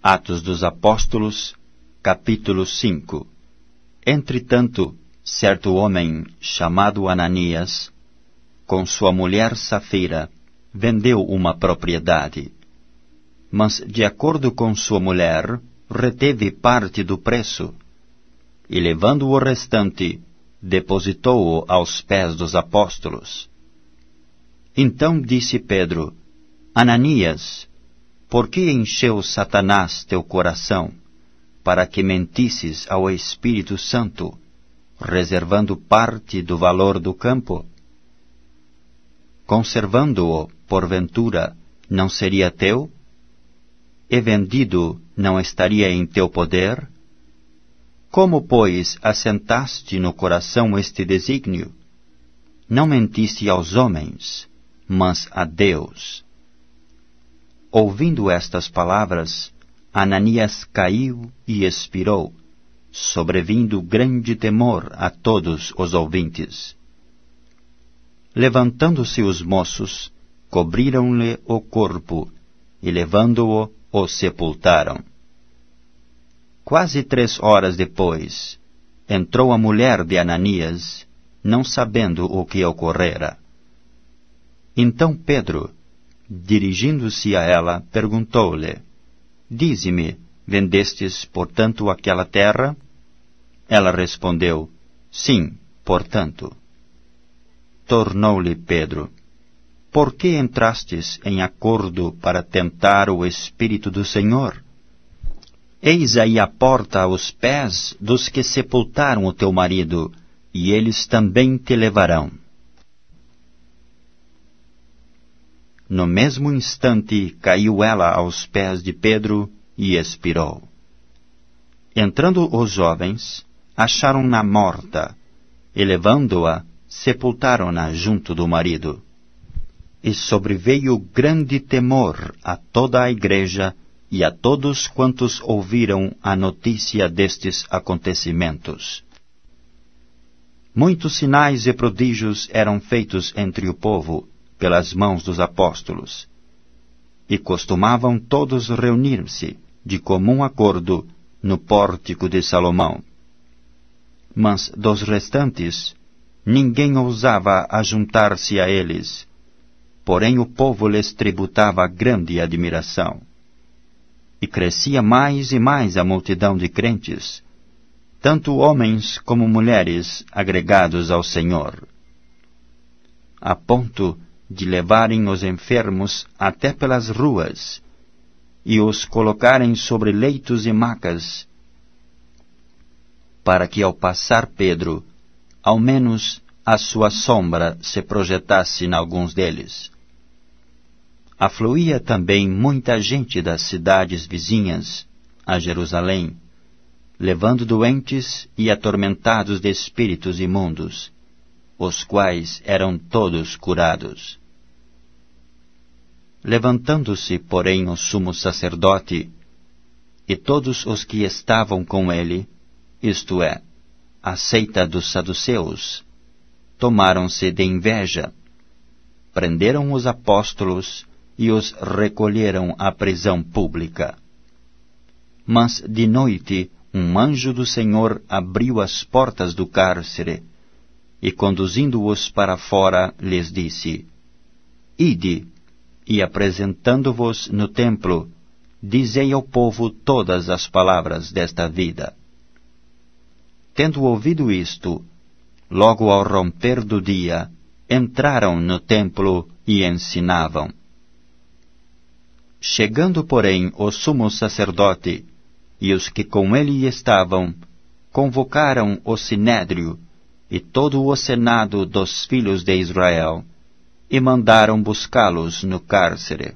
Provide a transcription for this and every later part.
Atos dos Apóstolos, capítulo 5. Entretanto, certo homem, chamado Ananias, com sua mulher Safira, vendeu uma propriedade. Mas, de acordo com sua mulher, reteve parte do preço, e levando o restante, depositou-o aos pés dos apóstolos. Então disse Pedro: Ananias, por que encheu Satanás teu coração, para que mentisses ao Espírito Santo, reservando parte do valor do campo? Conservando-o, porventura, não seria teu? E vendido, não estaria em teu poder? Como, pois, assentaste no coração este desígnio? Não mentiste aos homens, mas a Deus. Ouvindo estas palavras, Ananias caiu e expirou, sobrevindo grande temor a todos os ouvintes. Levantando-se os moços, cobriram-lhe o corpo, e levando-o, o sepultaram. Quase 3 horas depois, entrou a mulher de Ananias, não sabendo o que ocorrera. Então Pedro, dirigindo-se a ela, perguntou-lhe: Dize-me, vendestes, portanto, aquela terra? Ela respondeu: Sim, portanto. Tornou-lhe Pedro: Por que entrastes em acordo para tentar o Espírito do Senhor? Eis aí a porta aos pés dos que sepultaram o teu marido, e eles também te levarão. No mesmo instante caiu ela aos pés de Pedro e expirou. Entrando os jovens, acharam-na morta, e levando-a, sepultaram-na junto do marido. E sobreveio grande temor a toda a igreja e a todos quantos ouviram a notícia destes acontecimentos. Muitos sinais e prodígios eram feitos entre o povo, pelas mãos dos apóstolos, e costumavam todos reunir-se, de comum acordo, no pórtico de Salomão. Mas dos restantes, ninguém ousava ajuntar-se a eles, porém o povo lhes tributava grande admiração. E crescia mais e mais a multidão de crentes, tanto homens como mulheres agregados ao Senhor, a ponto de levarem os enfermos até pelas ruas, e os colocarem sobre leitos e macas, para que ao passar Pedro, ao menos a sua sombra se projetasse em alguns deles. Afluía também muita gente das cidades vizinhas a Jerusalém, levando doentes e atormentados de espíritos imundos, os quais eram todos curados. Levantando-se, porém, o sumo sacerdote e todos os que estavam com ele, isto é, a seita dos saduceus, tomaram-se de inveja, prenderam os apóstolos e os recolheram à prisão pública. Mas de noite um anjo do Senhor abriu as portas do cárcere, e conduzindo-os para fora, lhes disse: Ide, e apresentando-vos no templo, dizei ao povo todas as palavras desta vida. Tendo ouvido isto, logo ao romper do dia, entraram no templo e ensinavam. Chegando, porém, o sumo sacerdote e os que com ele estavam, convocaram o sinédrio e todo o senado dos filhos de Israel, e mandaram buscá-los no cárcere.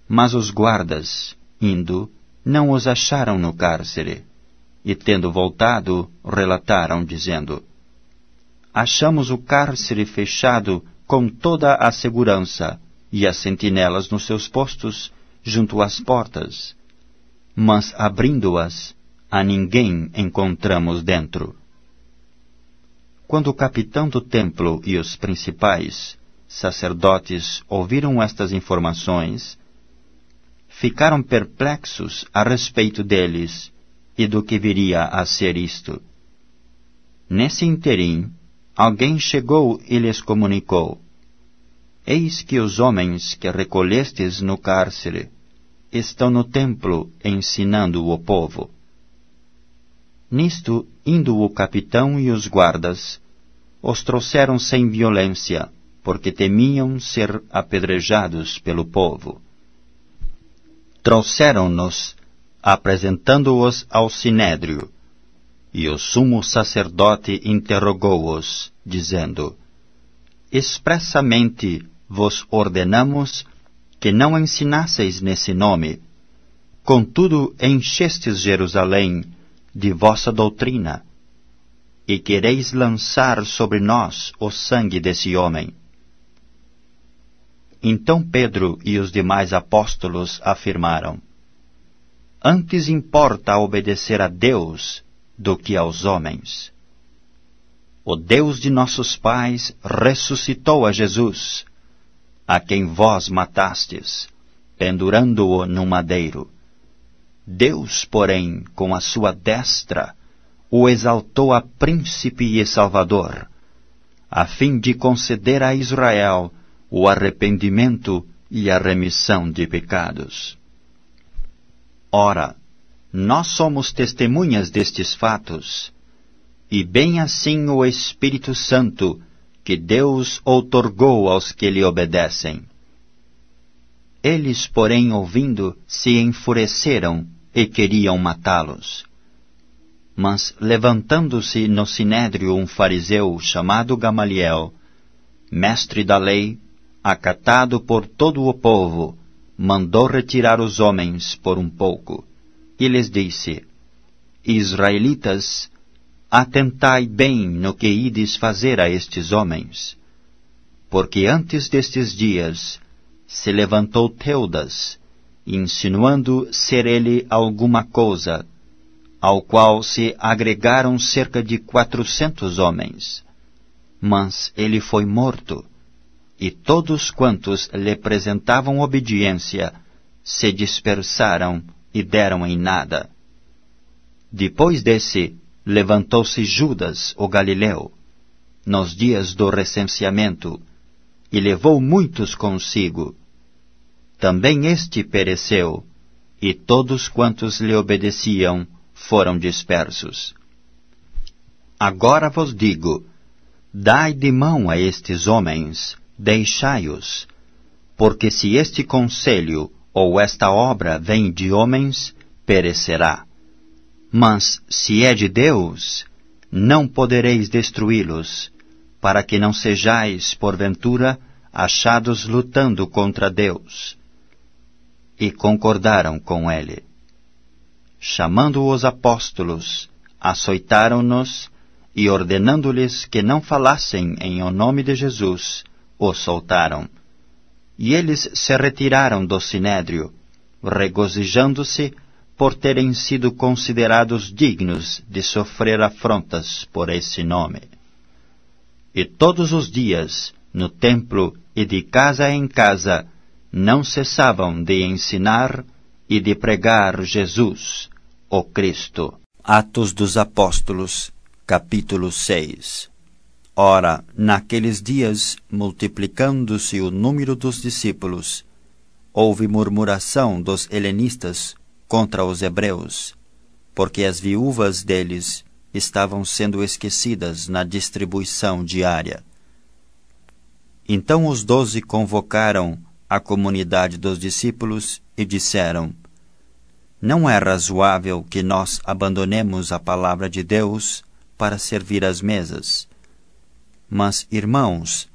Mas os guardas, indo, não os acharam no cárcere, e tendo voltado, relataram, dizendo: Achamos o cárcere fechado com toda a segurança, e as sentinelas nos seus postos, junto às portas. Mas abrindo-as, a ninguém encontramos dentro. Quando o capitão do templo e os principais sacerdotes ouviram estas informações, ficaram perplexos a respeito deles e do que viria a ser isto. Nesse interim, alguém chegou e lhes comunicou: Eis que os homens que recolhestes no cárcere estão no templo ensinando o povo. Nisto, indo o capitão e os guardas, os trouxeram sem violência, porque temiam ser apedrejados pelo povo. Trouxeram-nos, apresentando-os ao sinédrio, e o sumo sacerdote interrogou-os, dizendo: Expressamente vos ordenamos que não ensinasseis nesse nome, contudo enchestes Jerusalém de vossa doutrina, e quereis lançar sobre nós o sangue desse homem. Então Pedro e os demais apóstolos afirmaram: Antes importa obedecer a Deus do que aos homens. O Deus de nossos pais ressuscitou a Jesus, a quem vós matastes, pendurando-o no madeiro. Deus, porém, com a sua destra, o exaltou a príncipe e salvador, a fim de conceder a Israel o arrependimento e a remissão de pecados. Ora, nós somos testemunhas destes fatos, e bem assim o Espírito Santo, que Deus outorgou aos que lhe obedecem. Eles, porém, ouvindo, se enfureceram e queriam matá-los. Mas, levantando-se no sinédrio um fariseu chamado Gamaliel, mestre da lei, acatado por todo o povo, mandou retirar os homens por um pouco, e lhes disse: Israelitas, atentai bem no que ides fazer a estes homens, porque antes destes dias se levantou Teudas, insinuando ser ele alguma coisa, ao qual se agregaram cerca de 400 homens. Mas ele foi morto, e todos quantos lhe apresentavam obediência se dispersaram e deram em nada. Depois desse, levantou-se Judas, o Galileu, nos dias do recenseamento, e levou muitos consigo. Também este pereceu, e todos quantos lhe obedeciam foram dispersos. Agora vos digo: dai de mão a estes homens, deixai-os, porque se este conselho ou esta obra vem de homens, perecerá. Mas, se é de Deus, não podereis destruí-los, para que não sejais, porventura, achados lutando contra Deus. E concordaram com ele. Chamando os apóstolos, açoitaram-nos, e ordenando-lhes que não falassem em o nome de Jesus, os soltaram. E eles se retiraram do sinédrio, regozijando-se por terem sido considerados dignos de sofrer afrontas por esse nome. E todos os dias, no templo e de casa em casa, não cessavam de ensinar e de pregar Jesus, o Cristo. Atos dos Apóstolos, capítulo 6. Ora, naqueles dias, multiplicando-se o número dos discípulos, houve murmuração dos helenistas contra os hebreus, porque as viúvas deles estavam sendo esquecidas na distribuição diária. Então os 12 convocaram a comunidade dos discípulos e disseram: Não é razoável que nós abandonemos a palavra de Deus para servir às mesas. Mas, irmãos,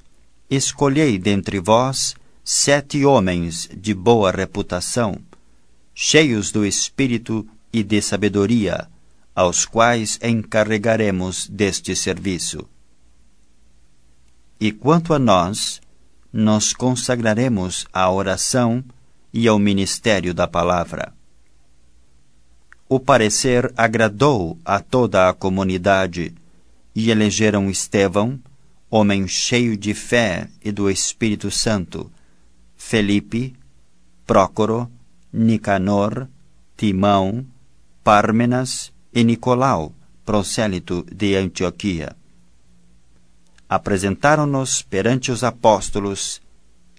escolhei dentre vós 7 homens de boa reputação, cheios do Espírito e de sabedoria, aos quais encarregaremos deste serviço. E quanto a nós, nos consagraremos à oração e ao ministério da palavra. O parecer agradou a toda a comunidade, e elegeram Estevão, homem cheio de fé e do Espírito Santo, Felipe, Prócoro, Nicanor, Timão, Pármenas e Nicolau, prosélito de Antioquia. Apresentaram-nos perante os apóstolos,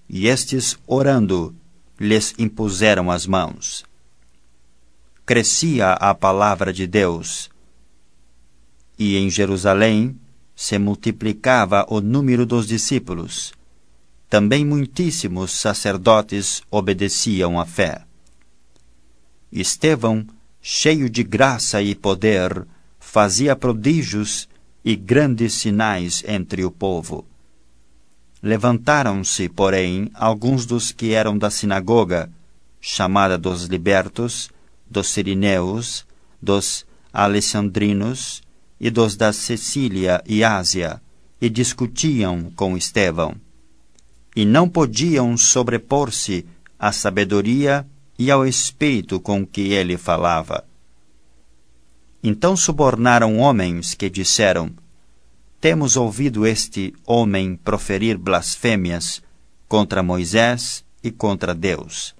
e estes, orando, lhes impuseram as mãos. Crescia a palavra de Deus, e em Jerusalém se multiplicava o número dos discípulos. Também muitíssimos sacerdotes obedeciam à fé. Estevão, cheio de graça e poder, fazia prodígios e grandes sinais entre o povo. Levantaram-se, porém, alguns dos que eram da sinagoga, chamada dos libertos, dos sirineus, dos alexandrinos e dos da Sicília e Ásia, e discutiam com Estevão. E não podiam sobrepor-se à sabedoria e ao espírito com que ele falava. Então subornaram homens que disseram: Temos ouvido este homem proferir blasfêmias contra Moisés e contra Deus.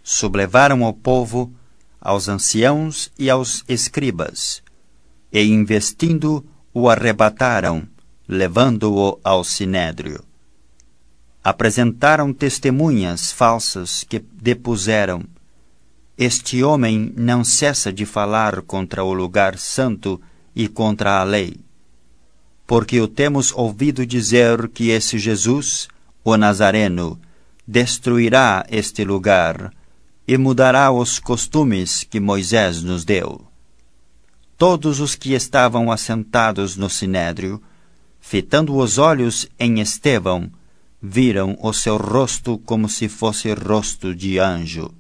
Sublevaram ao povo, aos anciãos e aos escribas, e investindo o arrebataram, levando-o ao sinédrio. Apresentaram testemunhas falsas que depuseram: Este homem não cessa de falar contra o lugar santo e contra a lei. Porque o temos ouvido dizer que esse Jesus, o Nazareno, destruirá este lugar e mudará os costumes que Moisés nos deu. Todos os que estavam assentados no sinédrio, fitando os olhos em Estevão, viram o seu rosto como se fosse rosto de anjo.